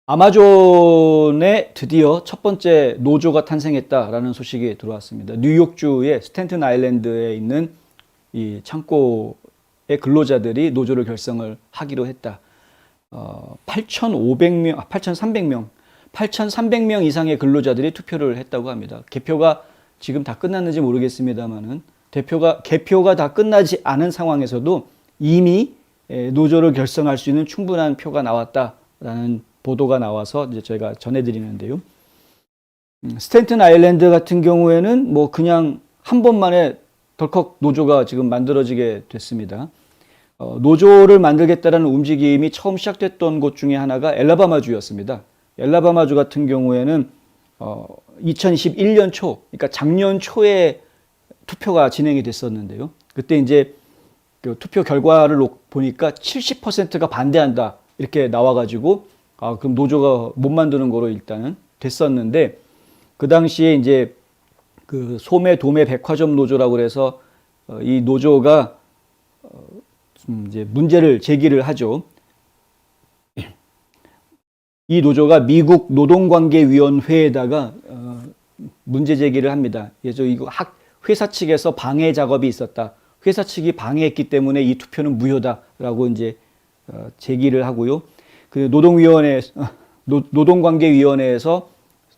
아마존에 드디어 첫 번째 노조가 탄생했다라는 소식이 들어왔습니다. 뉴욕주의 스탠튼 아일랜드에 있는 이 창고의 근로자들이 노조를 결성을 하기로 했다. 8,500명, 8,300명, 8,300명 이상의 근로자들이 투표를 했다고 합니다. 개표가 지금 다 끝났는지 모르겠습니다만은 개표가 다 끝나지 않은 상황에서도 이미 노조를 결성할 수 있는 충분한 표가 나왔다라는 보도가 나와서 이제 저희가 전해드리는데요. 스탠튼 아일랜드 같은 경우에는 뭐 그냥 한 번만에 덜컥 노조가 지금 만들어지게 됐습니다. 노조를 만들겠다라는 움직임이 처음 시작됐던 곳 중에 하나가 엘라바마주였습니다. 엘라바마주 같은 경우에는 2021년 초, 그러니까 작년 초에 투표가 진행이 됐었는데요. 그때 이제 그 투표 결과를 보니까 70%가 반대한다 이렇게 나와가지고 그럼 노조가 못 만드는 거로 일단은 됐었는데, 그 당시에 이제 그 소매 도매 백화점 노조라고 그래서 이 노조가 이제 문제를 제기를 하죠. 이 노조가 미국 노동관계위원회에다가 문제 제기를 합니다. 그래서 이거 회사 측에서 방해 작업이 있었다. 회사 측이 방해했기 때문에 이 투표는 무효다라고 이제 제기를 하고요. 그 노동관계위원회에서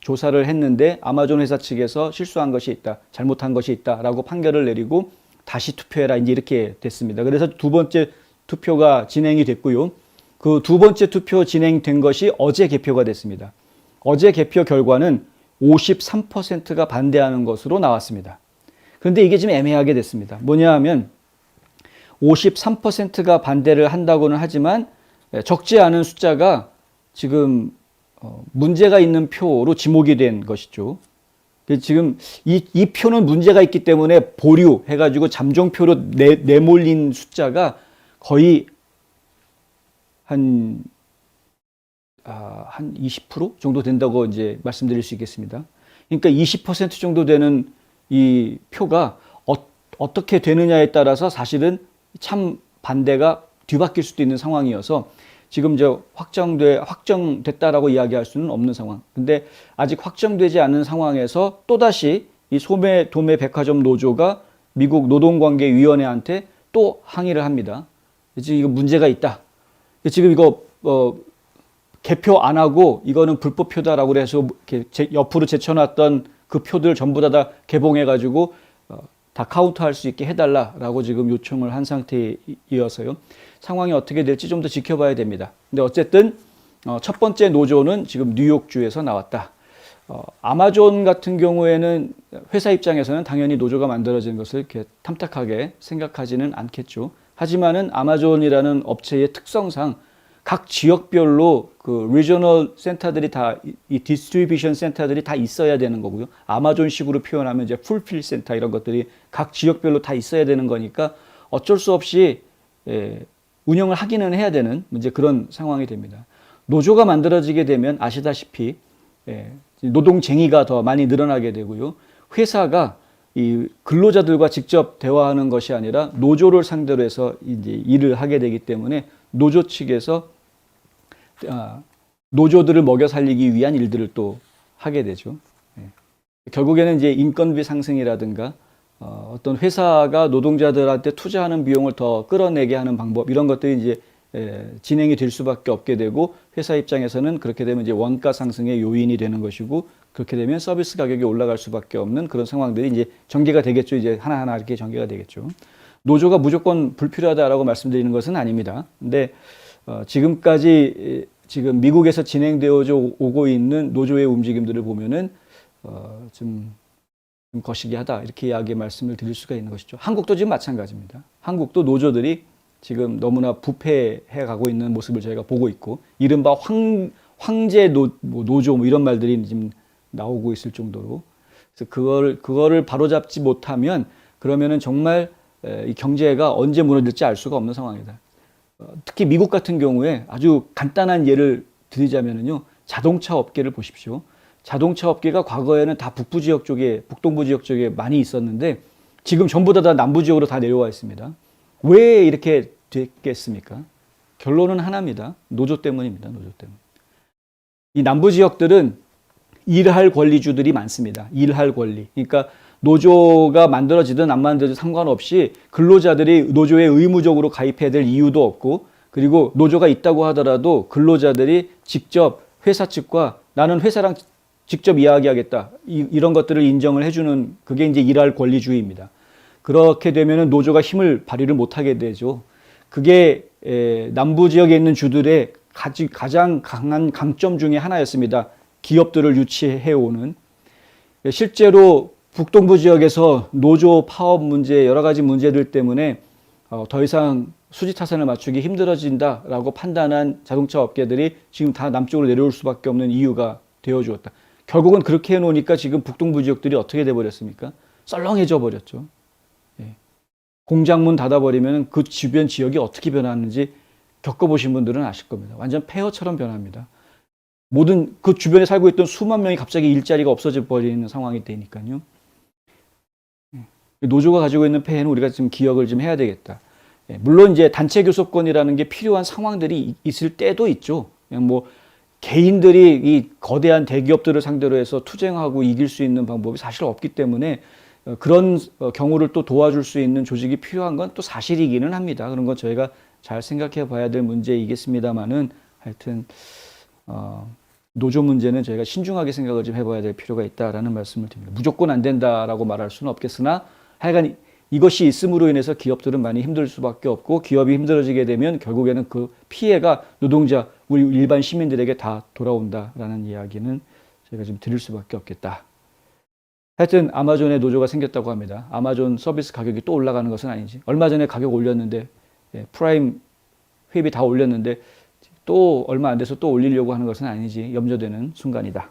조사를 했는데 아마존 회사 측에서 실수한 것이 있다, 잘못한 것이 있다라고 판결을 내리고 다시 투표해라 이제 이렇게 됐습니다. 그래서 두 번째 투표가 진행이 됐고요. 그 두 번째 투표 진행된 것이 어제 개표가 됐습니다. 어제 개표 결과는 53%가 반대하는 것으로 나왔습니다. 그런데 이게 지금 애매하게 됐습니다. 뭐냐 하면 53%가 반대를 한다고는 하지만 적지 않은 숫자가 지금 문제가 있는 표로 지목이 된 것이죠. 지금 이 표는 문제가 있기 때문에 보류해가지고 잠정표로 내몰린 숫자가 거의 한 20% 정도 된다고 이제 말씀드릴 수 있겠습니다. 그러니까 20% 정도 되는 이 표가 어떻게 되느냐에 따라서 사실은 참 반대가 뒤바뀔 수도 있는 상황이어서 지금 확정됐다라고 이야기할 수는 없는 상황. 근데 아직 확정되지 않은 상황에서 또다시 이 소매 도매 백화점 노조가 미국 노동관계위원회한테 또 항의를 합니다. 지금 이거 문제가 있다. 지금 이거 개표 안 하고 이거는 불법표다라고 해서 옆으로 제쳐놨던 그 표들 전부 다 개봉해가지고 다 카운트할 수 있게 해달라라고 지금 요청을 한 상태이어서요. 상황이 어떻게 될지 좀 더 지켜봐야 됩니다. 근데 어쨌든 첫 번째 노조는 지금 뉴욕주에서 나왔다. 아마존 같은 경우에는 회사 입장에서는 당연히 노조가 만들어진 것을 이렇게 탐탁하게 생각하지는 않겠죠. 하지만은 아마존이라는 업체의 특성상 각 지역별로 그 리저널 센터들이 이 디스트리뷰션 센터들이 다 있어야 되는 거고요. 아마존식으로 표현하면 이제 풀필 센터 이런 것들이 각 지역별로 다 있어야 되는 거니까 어쩔 수 없이 운영을 하기는 해야 되는 이제 그런 상황이 됩니다. 노조가 만들어지게 되면 아시다시피 노동쟁의가 더 많이 늘어나게 되고요. 회사가 이 근로자들과 직접 대화하는 것이 아니라 노조를 상대로 해서 이제 일을 하게 되기 때문에 노조 측에서 노조들을 먹여 살리기 위한 일들을 또 하게 되죠. 결국에는 이제 인건비 상승이라든가 어떤 회사가 노동자들한테 투자하는 비용을 더 끌어내게 하는 방법 이런 것들이 이제 진행이 될 수밖에 없게 되고 회사 입장에서는 그렇게 되면 이제 원가 상승의 요인이 되는 것이고 그렇게 되면 서비스 가격이 올라갈 수밖에 없는 그런 상황들이 이제 전개가 되겠죠. 이제 하나하나 이렇게 전개가 되겠죠. 노조가 무조건 불필요하다라고 말씀드리는 것은 아닙니다. 근데 지금까지 지금 미국에서 진행되어 오고 있는 노조의 움직임들을 보면은 좀 거시기하다 이렇게 말씀을 드릴 수가 있는 것이죠. 한국도 지금 마찬가지입니다. 한국도 노조들이 지금 너무나 부패해 가고 있는 모습을 저희가 보고 있고 이른바 황제 노조 뭐 이런 말들이 지금 나오고 있을 정도로 그래서 그거를 바로잡지 못하면 그러면은 정말 이 경제가 언제 무너질지 알 수가 없는 상황이다. 특히 미국 같은 경우에 아주 간단한 예를 드리자면요. 자동차 업계를 보십시오. 자동차 업계가 과거에는 다 북부 지역 쪽에, 북동부 지역 쪽에 많이 있었는데 지금 전부 다 남부 지역으로 다 내려와 있습니다. 왜 이렇게 됐겠습니까? 결론은 하나입니다. 노조 때문입니다. 노조 때문. 이 남부 지역들은 일할 권리주들이 많습니다. 일할 권리. 그러니까 노조가 만들어지든 안 만들어지든 상관없이 근로자들이 노조에 의무적으로 가입해야 될 이유도 없고, 그리고 노조가 있다고 하더라도 근로자들이 직접 회사 측과 나는 회사랑 직접 이야기하겠다, 이런 것들을 인정을 해주는, 그게 이제 일할 권리주의입니다. 그렇게 되면 노조가 힘을 발휘를 못하게 되죠. 그게 남부 지역에 있는 주들의 가장 강한 강점 중에 하나였습니다. 기업들을 유치해오는. 실제로 북동부 지역에서 노조 파업 문제, 여러 가지 문제들 때문에 더 이상 수지타산을 맞추기 힘들어진다라고 판단한 자동차 업계들이 지금 다 남쪽으로 내려올 수밖에 없는 이유가 되어주었다. 결국은 그렇게 해놓으니까 지금 북동부 지역들이 어떻게 돼버렸습니까? 썰렁해져 버렸죠. 예. 공장문 닫아버리면 그 주변 지역이 어떻게 변하는지 겪어보신 분들은 아실 겁니다. 완전 폐허처럼 변합니다. 모든 그 주변에 살고 있던 수만 명이 갑자기 일자리가 없어져 버리는 상황이 되니까요. 노조가 가지고 있는 폐해는 우리가 지금 기억을 좀 해야 되겠다. 물론 이제 단체 교섭권이라는 게 필요한 상황들이 있을 때도 있죠. 그냥 뭐 개인들이 이 거대한 대기업들을 상대로 해서 투쟁하고 이길 수 있는 방법이 사실 없기 때문에 그런 경우를 또 도와줄 수 있는 조직이 필요한 건 또 사실이기는 합니다. 그런 건 저희가 잘 생각해 봐야 될 문제이겠습니다만은, 하여튼 노조 문제는 저희가 신중하게 생각을 좀 해봐야 될 필요가 있다라는 말씀을 드립니다. 무조건 안 된다라고 말할 수는 없겠으나 하여간 이것이 있음으로 인해서 기업들은 많이 힘들 수밖에 없고, 기업이 힘들어지게 되면 결국에는 그 피해가 노동자, 우리 일반 시민들에게 다 돌아온다라는 이야기는 저희가 좀 드릴 수밖에 없겠다. 하여튼 아마존에 노조가 생겼다고 합니다. 아마존 서비스 가격이 또 올라가는 것은 아니지. 얼마 전에 가격 올렸는데, 프라임 회비 다 올렸는데 또 얼마 안 돼서 또 올리려고 하는 것은 아니지. 염려되는 순간이다.